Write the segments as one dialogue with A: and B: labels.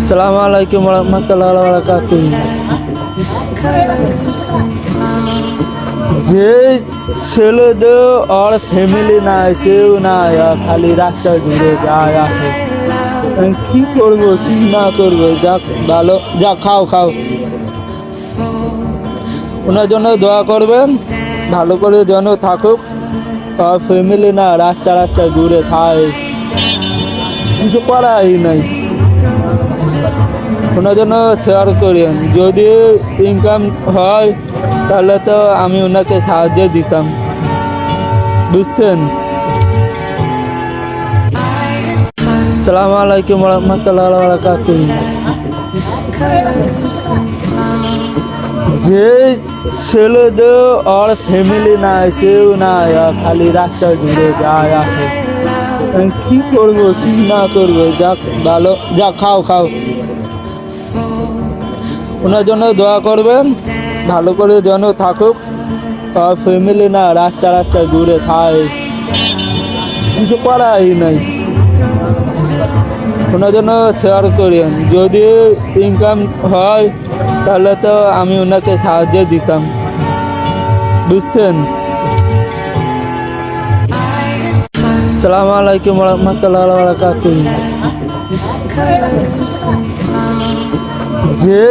A: আসসালামু আলাইকুম রহমতুল্লাহ বারাকাতুহু। যে ছেলেদের আর ফ্যামিলি নাই, কেউ নাই, আর খালি রাস্তায় ঘুরে যায় আসে। আমি কি করবো কি না করবো, যাক ভালো, যা খাও খাও। ওনার জন্য দোয়া করবেন, ভালো করে যেন থাকুক। আর ফ্যামিলি না, রাস্তা রাস্তায় ঘুরে খায়, কিছু করাই নাই। ওনার জন্য শেয়ার করেন, যদি ইনকাম হয় তাহলে তো আমি ওনাকে সাহায্য দিতাম, বুঝছেন। আসসালামু আলাইকুম রহমতুল্লাহ বারাকাতুহু। যে ছেলেদের আর ফ্যামিলি নাই, কেউ নাই, আর খালি রাস্তায় ঘুরে যায় আসে। আমি কি করবো কি না করবো, যাক ভালো, যা খাও খাও। ওনার জন্য দোয়া করবেন, ভালো করে যেন থাকুক। আর ফ্যামিলি না, রাস্তা রাস্তায় ঘুরে খায়, কিছু করাই নাই। ওনার জন্য শেয়ার করেন, যদি ইনকাম হয় তাহলে তো আমি ওনাকে সাহায্য দিতাম, বুঝছেন। আসসালামু আলাইকুম রহমতুল্লাহ বারাকাতুহু। যে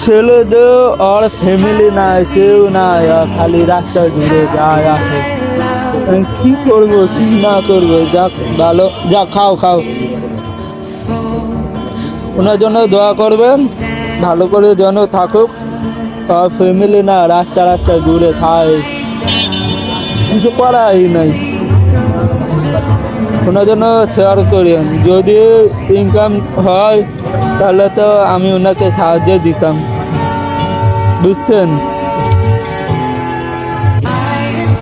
A: ছেলেদের আর ফ্যামিলি নাই, কেউ নাই, আর খালি রাস্তায় ঘুরে যায় আসে। আমি কি করবো কি না করবো, যাক ভালো, যা খাও খাও। ওনার জন্য দোয়া করবেন, ভালো করে যেন থাকুক। আর ফ্যামিলি না, রাস্তা রাস্তায় ঘুরে খায়, কিছু করাই নাই। ওনার জন্য শেয়ার করেন, যদি ইনকাম হয় তাহলে তো আমি ওনাকে সাহায্য দিতাম, বুঝছেন।